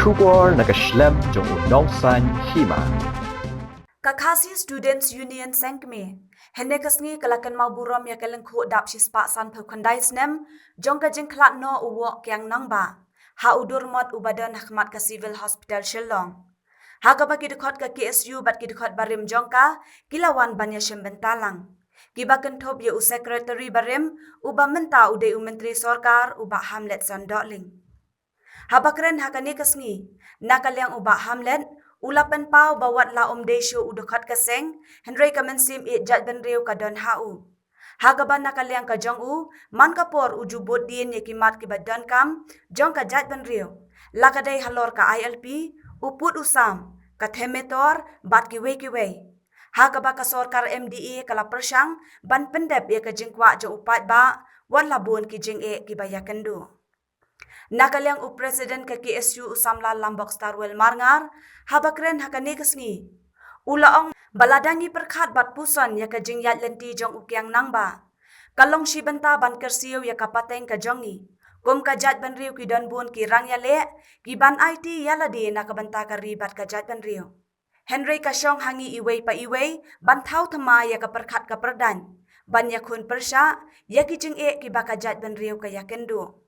Shubor nakaslem jong unongsan hima. Kakasi Students Union Sengkme, hene kasngi kalakan mau buram ya kalang ko dap sispa san phukandai snem, jong ka jing klat no uwo kyang nangba. Ha udur mot ubadan hakmat ka Civil Hospital Shillong. Ha ka baki dekot ka KSU bat ki dekot barim jongka, kilawan banya shembentalang. Kibakan top ya u secretary barim, uba menta ude u menteri sorkar, uba Hamlet Sandokling. Habakren hakani kasngi, nakalyang uba Hamlet, ulapan pau bawat la desyo udukat kaseng, Henry kamensim jat benriu kadon hau. Hagaban nakalyang ka jong u, man kapor ujubot din yakimat kibadan kam, jong ka jat benriu. Lakaday halor ka ILP, uput usam, ka temetor, bat kiwe. Hagaba ka sorkar MDE kala persyang, ban pendep ya ka jingkwa jong upat ba, wan labun ki jing kibayakendu. Nakalyang u presiden ke KSU usamla lambok starwel marngar, habakren hakani kasngi. Ulaong baladangi perkhat bat puson ya ka jingyat lenti jong ukyang nangba. Kalong shibenta ban kersiyo ya kapateng ka jongi. Kum kajat benriu ki don bun ki rang ya le, ki ban IT yaladi nakabenta ka ribat kajat benriu. Henry kasyong hangi iway pa iway, ban tau thama ya ka perkhat ka perdan. Ban ya kun persya, ya ki jing ki bakajat benriu ka yakendu.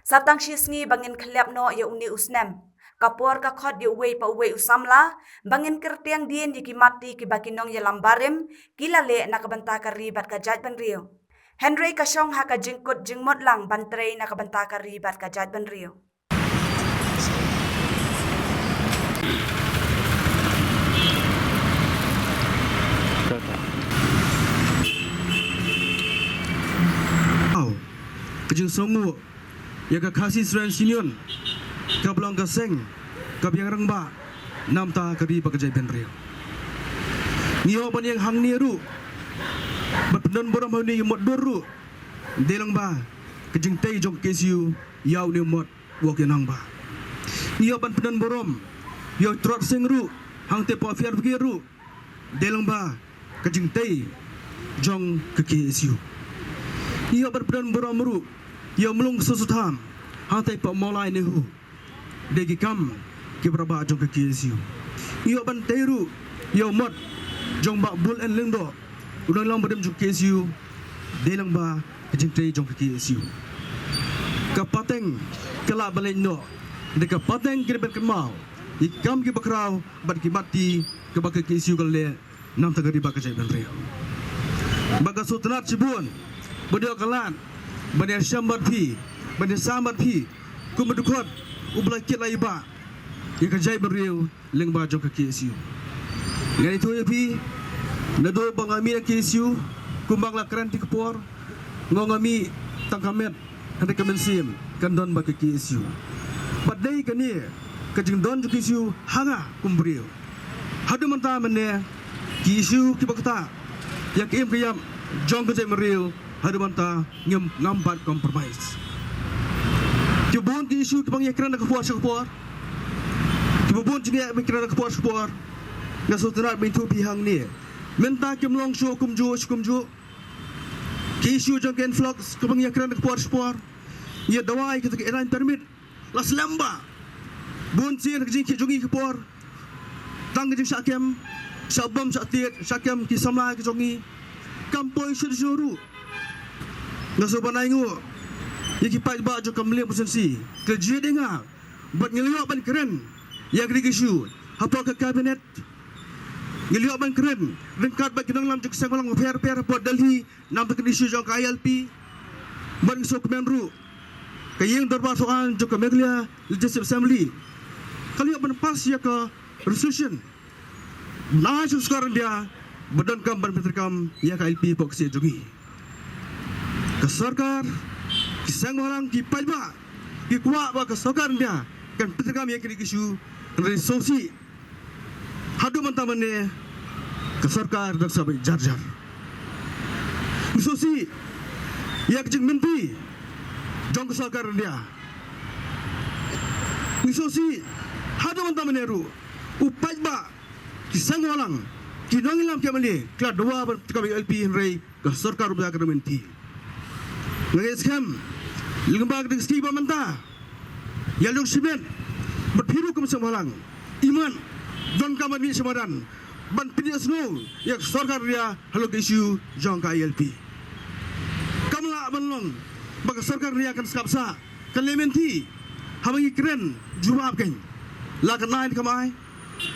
Satang shisngi bangin kelyap no ya uni usnem. Kapor ka khot ya uwe pa uwe usamla. Bangin kertiang din ya ki mati ki bakinong ya lambarim. Kilale nakabanta ka ribat ka jat benriu. Henry kasyong haka jingkut jingmot lang bantray nakabanta ka ribat ka jat benriu. Kajing somu ya ka Kakasi Students Union ka belong ka seng ka biang rangba namta ka di bakajai benriu ngiyo ban yang hang ni ru bat pendon boram ni mot doru delang ba kajing tei jong KSU yaw ni mot wok yanang ba ngiyo ban pendon boram yo trot seng ru hang te po fiar ru delang ba kajing tei jong ke KSU ngiyo ban pendon boram ru yo melung susutam hantai pa molai nehu degi kam ki beraba jong ke KSU yo ban teru yo mot jong ba bul en lengdo udang lang badem jong KSU delang ba kejing tei jong ke KSU kapateng kala balen no de kapateng ki ben kemau ikam ki bakrau bat ki mati ke bak KSU kale nam tagari bak jai ben reo baga sutnat cibun bodio kalan bani syambat pi bani sambat pi kumedukot ubla kit lai ba ya kajai beriu leng ba jong ka KSU ngani tu pi nado bangami na KSU kumbang la kranti kepor ngongami tangkamet hendak kemensim kandon ba ka KSU badai kani kajing don jong KSU hanga kumberiu hadu manta mene KSU kibakta yak im kiyam jong kajai beriu hadu manta ngambat compromise kibun ki isu kibang yakran na kapuar sakapor kibun jingya mikran na kapuar sakapor nga sultanat bintu pihang ni menta kimlong shu kumju ki isu jong ken flux kibang yakran na kapuar sakapor ya dawai kita iran permit las lamba bun sir jing ki jongi kapor tang jing sakem sabam satir sakem ki sama ki jongi kampoi suru ngaso banai ngo yaki pai ba jo kamle presensi kerja dengar buat ngeliok ban keren yang digisu apa ke kabinet ngeliok ban keren rengkat ba kinang lam jek sangolang per buat Delhi nam tak isu jo ILP ban so kemenru kayeng darbar soal jo kemeglia legislative assembly kaliok ban pas ya ke resolution nah sekarang dia badan kam ban peterkam ya ke ILP poksi jogi ke sarkar kisang orang ki paiba ki kuat ba ke sarkar dia kan peterkam ya kini isu resolusi hadu mantamane ke sarkar dak sabai jar resolusi ya kejing mimpi jong ke sarkar dia resolusi hadu mantamane ru upai ba kisang orang ki nongilam kemali kla dua peterkam LP Henry ke sarkar ba ke menti ngais kam lembag de ski ba menta yalung simen berpiru ke semalang iman dan kaman ni semadan ban pidia snow yak sarkar dia halo ke isu jong ka ILP kamla banlong bag sarkar dia kan skapsa kan lementi habangi keren jubab kan la kan nain kamai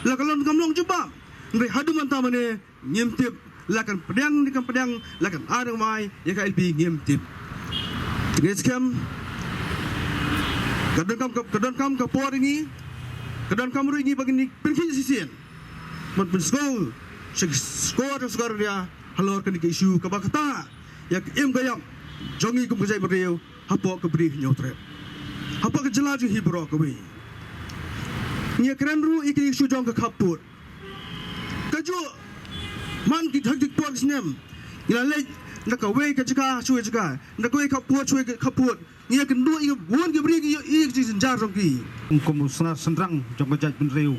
la kalon kamlong jubab ndre hadu mantamane nyemtip la kan pedang di kan pedang la kan ada mai yak ILP nyemtip geskem kadang kam ke por ini kadang kam ringi bagini pergi sisian mat penskol skor dia halor kan ke isu ka bakata yak im gayam jongi kum kejai beriu hapo ke beri nyotre hapo ke jelaju hibro ke wi nya keren ru iki isu jong ke kaput kaju man ki thak dik por snem ila le nak we ke jika chui jika nak we kaput chui kaput nya kendua i won ke beri i senjar rong ki kum senar sendrang jong kejai beriu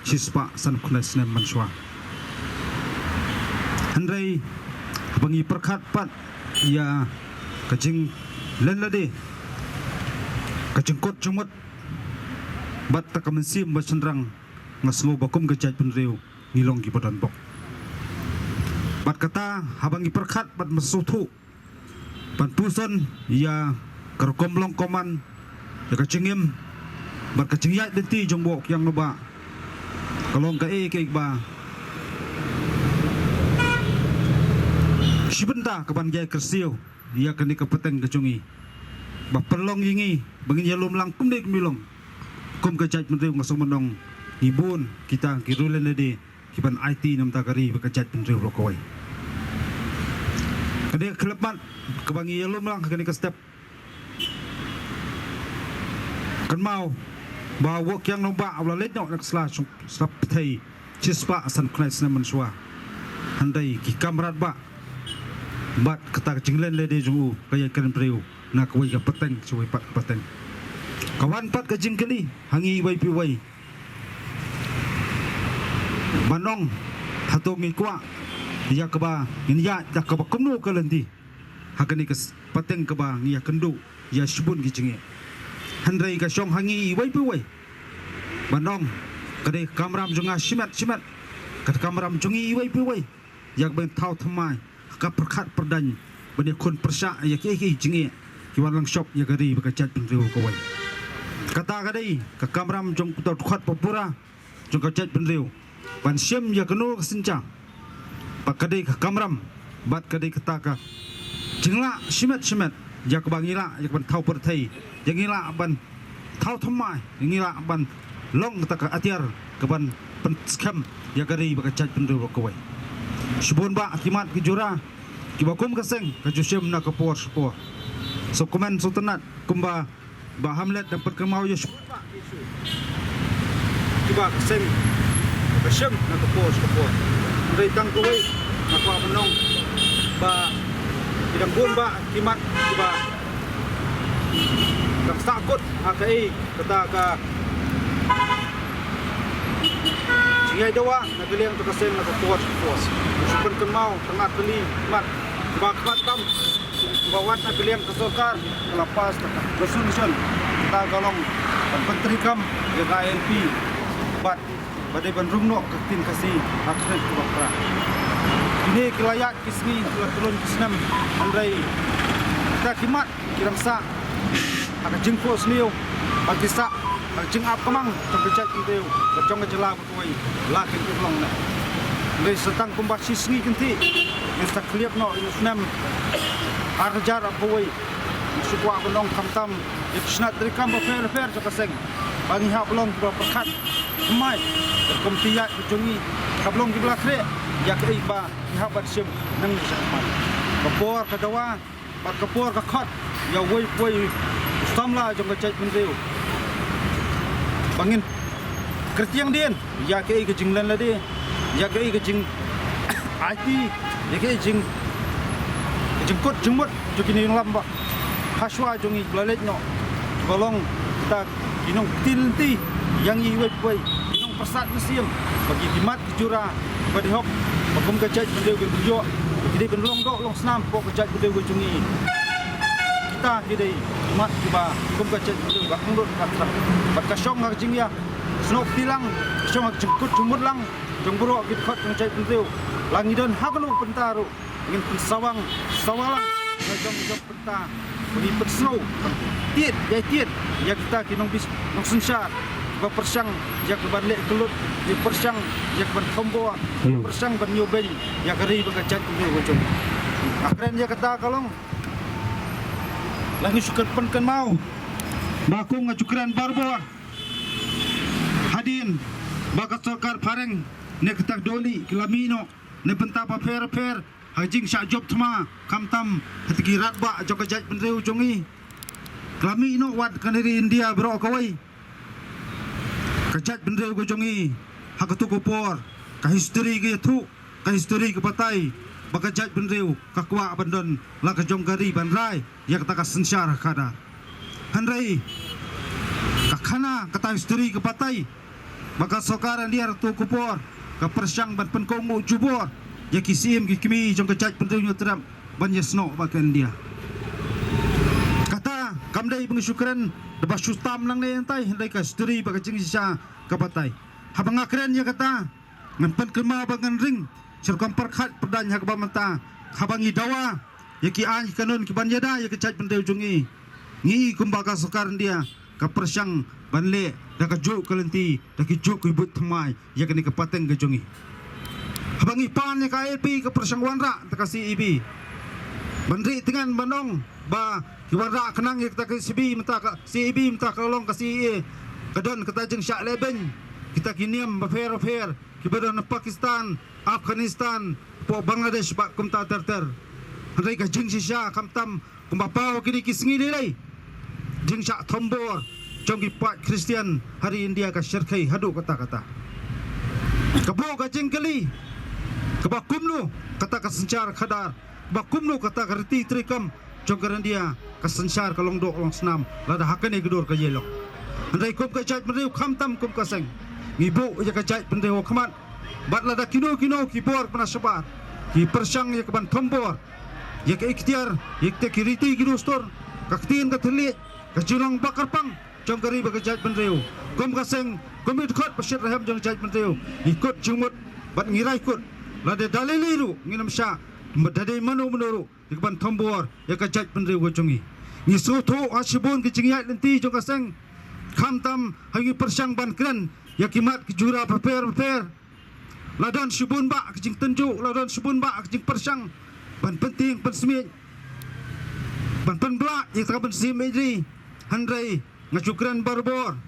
Sispa san kunas nem manswa Andrei bangi perkat pat ya kajing len lade kajing kot jumut bat takamansi masendrang ngaslo bakum kejai penreu ngilong ki badan bok bat kata habangi perkat bat masutu ban puson ya kerkom long koman ya kajingim bat kajing yat denti jombok yang noba kalau ke ba sibenta kapan jai kersiu dia kini kepeteng kecungi ba perlong yingi bangin yalum langkum dek milong kum kejat menteri ngasong menong ibun kita kirulen de kiban IT nam takari bekejat menteri rokoi kade kelepat kebangi yalum lang kini ke step kan mau bawa yang nombak awal let nak slash slap thai chispa san krais na manswa handai ki kamrat ba bat kata jinglen le de ju kaya kan preu na koi ka pateng chui pat pateng kawan pat ka jingkeli hangi wai pi wai manong hatongi kwa dia ka ba ngiya dak ka ba kumnu ka lendi hakani ka pateng ka ba ngiya kendu ya shibun gi jinge handrai ka shong hangi wai pi wai banong kade kamram junga simat kad kamram jungi wai pi wai yak ben thau thamai ka perkhat perdan bani kon persa yak ki jinge ki wan lang shop yak ri ba ka chat pin riu ko wai kata kade ka kamram jong to khat popura jong ka chat pin riu ban sim yak no sincha pa kade ka kamram bat kade kata ka jingla simat yak bangila yak ban thau per thai jangila ban thau thamai ngila ban long tak atiar keban penskam ya gari bakacat pendu kawai shibun ba akimat kijura kibakum kaseng kajusem na kapor spor so komen sultanat kumba ba hamlet dapat kemau ya kiba kaseng kasem na kapor spor dari tang kawai apa menong ba bidang bun ba kimat kiba tak takut akai kata ka Jingay dawa nagaliang takasem na kapos kapos supan kemau tengah beli mat bakat kam bawat nagaliang kasokar lepas resolution kita galong menteri kam ya KLP bat badai bandrung no ketin kasih akhirat kubakra ini kelayak kisni turun kisnam andrai kita kimat kirangsa agak jengkos niu bagisa jeng ap kamang terpecah itu kacang kejela berkuai lakin kelong na dari setang kumbat sisngi kenti kita kliap no ini senam arjar berkuai sukwa benong kamtam iksnat dari kambo fair cakaseng bagi hak belum kita perkat mai kompiat kejungi kablong di belakre ya ke iba hak bersim nang sama kapor kadawa pat kapor kakhat ya woi samla jong kecai menriu bangin kertiang din ya ke jing lan lade ya ke jing IT ya ke jing kot jengmut jukini lamba haswa jongi blalet no golong tak inong tilti yang iwet wei inong persat mesim bagi dimat jura bagi hok bakum kecaj bendeu berjo jadi benlong dok long senam pok kecaj bendeu jongi kita hidai mat kiba kum ka chet ba ngurut katra bat ka shong ngak jing ya snok tilang shong ngak jengkut jumut lang jongburo git khot ng chet pentiu langidon haklu pentaru ngin sawang sawalang jong jong penta bagi persno tiet ya tiet ya kita kinong bis nong sensar ba persang ya keban lek kelut di persang ya keban kombo persang ban nyoben ya kari ba ka chet pentiu gojong akren ya kata kalong lagi syukur penkan mau bakung ngajukran barbor hadin bakat sokar pareng ne ketak doli kelamino ne pentapa per hajing syak job tma kamtam hatigi ratba joka jaj penreu jongi kelamino wat kaneri India bro kawai kajat penreu go jongi hakatu kopor ka history ge thu ka history ke patai bakajat penreu kakwa bandon la ka jonggari banrai ya kata ka sensyar kada hanrai kakana kata history ke patai baka sokaran dia tu kupor ka persyang ban penkong mu jubor ya kisim ki kimi jong kajat penreu nyu teram ban yesno bakan dia kata kamdai pengyukuran deba sustam nang ne entai handai ka history baka jing sisa ka patai habang akren ya kata ngan kema bangan ring serkam perkhat perdan hak bamanta habangi dawa yaki an kanun ki banyada yaki chat pendeu jungi ngi kumbaga sokaran dia ka persyang banle da ka juk kelenti da ki juk ibut thmai yaki ni ka pateng ke jungi habangi pan ka LP ka persyang wanra ta ka CEB bandri dengan bandong ba ki wanra kenang yak ta ka CEB menta ka CEB menta ka long ka CE kadon kata jeng syak leben kita kiniam ba fair kibadon Pakistan Afghanistan po Bangladesh ba kumta terter handai ka jing sisha kamtam kumbapao kini kisngi nilai jing syak thombor jongi pat Kristian hari India ka syarkai hadu kata kabo ka jing kali kabakumnu kata ka sencar khadar bakumnu kata ka reti trikam jonggaran dia ka sencar ka longdok long senam lada hakane gedor ka yelok handai kum ka jat meriu kamtam kum ka seng ngibu ya ka jat pendeu khamat bat lada kino kibor pana sebar ki persyang ya keban thombor ya ke ikhtiar ya ke kiriti gidustor kaktin ka thli ka jurang bakarpang jonggari ba ka jat pendeu kum ka seng kumit khot pasyat raham jong jat pendeu ikut jumut bat ngirai kut lada daliliru nginam sya madade manu menuru ya keban thombor ya ka jat pendeu go jongi ni soto asibun ki jingyat lenti jong ka seng khamtam hangi persyang ban kren ya kimat ki jura paper ladon subun ba kejing tenju ladon subun ba kejing persyang ban penting pensemi ban penblak yang tak pensemi ini handrai ngajukran barbor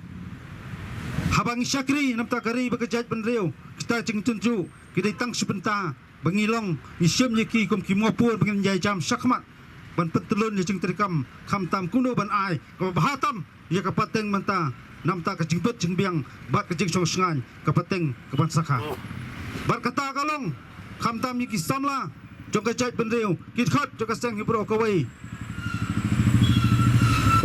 habang syakri namta kari bekejat penreu kita jing tenju kita tang sebentar bangilong isyam yaki kum ki mopur bangin jai jam sakmat ban pentelun jing terkam khamtam kuno ban ai ka bahatam ya kapateng menta namta kejing bet jing biang bat kejing song sengan kapateng kapan sakha berkata kalong khamtam ni kisamla jong ka jat pendeu kit khat jong ka sang hibro kawai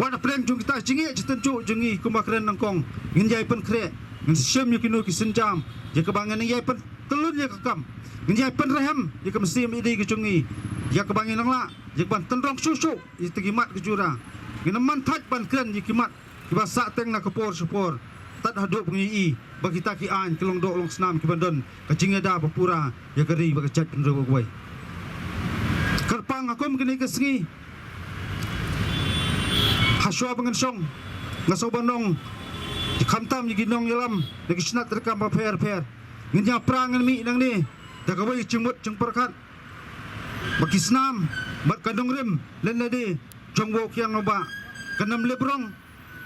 wana plan jong kita jingi tenju jengi kumakren nangkong nginjai pen kre ngin syam yu kinu kisenjam je kebangan ngai pen telun ya kakam nginjai pen raham je ke mesim ide ke jongi ya kebangan nangla je ban tendrong susu je tegimat ke jura ngin mantat ban kren je kimat kibasa teng na kapor supor tat haduk pengi bagi taki an kelong dok long senam kibandon kacingeda papura ya kari bakajat pendeu goi kerpang akum kini kesengi haswa bangensong ngaso bandong khamtam yiginong yalam lagi snat rekam ba per ngenya prangan mi nang ni dagawai cimut jeng perkat bagi senam bat kandong rim len ladi jongwo kyang noba kanam lebrong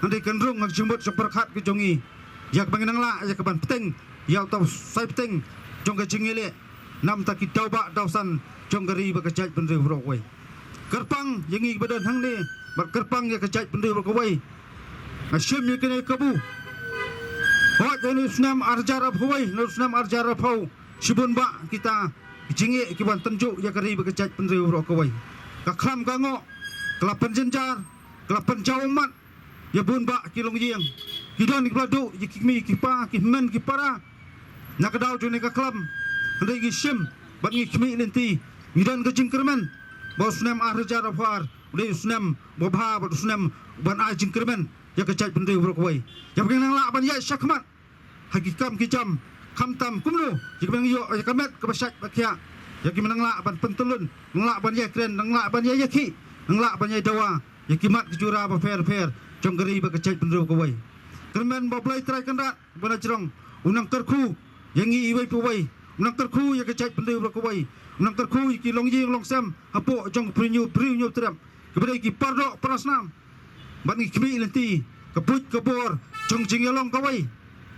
andai kandrung ngak jumut jeng perkat ke jongi yak banginang la yak ban peteng yak tau sai peteng jong ka jingile nam ta ki tauba dausan jong gari ba kajat pendeu rokoi kerpang yangi badan hang ni bar kerpang ya kajat pendeu rokoi asyam ye kene kabu hot ni snam arjarab huwai no snam arjarab hau sibun ba kita jingi ki ban tenju ya gari ba kajat pendeu rokoi ka kham ka ngo kelapan jenjar kelapan jaumat ya bun ba kilong yeng kidon ki pladu ki mi ki pa ki men ki para nakadau jone ka klam ndai gi shim bat ngi kimi lenti ngidon ka jingkerman bos nem arjar afar udah usnam bobha bat usnam ban ajing kermen ya kecai pendri berkuai ya bagi nang la ban ya syakmat hakikam kicam kamtam kumlu jika bang yo ya kamet kebasak bakia ya ki menang la ban pentulun nang la ban ya kren nang la ban ya yaki nang la ban ya dawa ya kimat kejura ba fair jonggeri ba kecai pendri berkuai kermen boblai trai kandat bana jerong unang terku yang iwai puwai unang terku ya kecai pendri berkuai unang terku ki long ying long sam hapo jong prinyu tram kepada ki pardo prasnam ban kimi lenti kepuj kebor jong jingelong kawai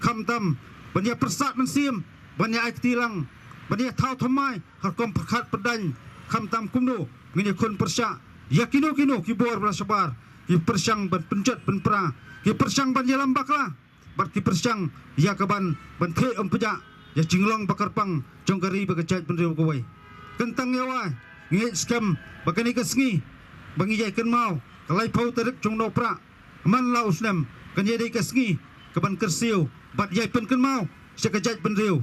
kamtam banya persat mensim banya ai tilang banya thau thamai hakom perkhat pedan kamtam kumno ngini kun persya yakino kibor brasabar ki persyang ban penjat penpra ki persyang ban jalan bakla bat ki persyang ya kaban ban the peja ya jinglong bakarpang jongkari bagajat pendeu kawai kentang yawa ngi skam bagani kesngi bangi jai ken mau kalai pau tarik jong no pra man la usnam kan ye dei kesngi kaban kersiu bat jai pen ken mau sekajat pendeu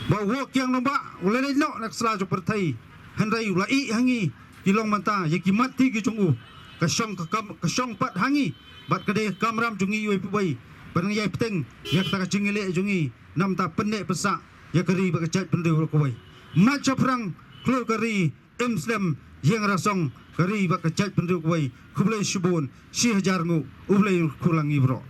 ba wok yang nomba ulai no nak sela jo pertai handai ulai hangi kilong manta ye ki mati ki jongu kasong pat hangi bat kade kamram jungi yoi pai barang yai peteng ya kata jingile jungi nam ta pendek pesak ya kari bagajat pendeu kawai maca perang keluar kari Muslim yang rasong kari bagajat pendeu kawai kublai subun si hajarngu ublai kulangi bro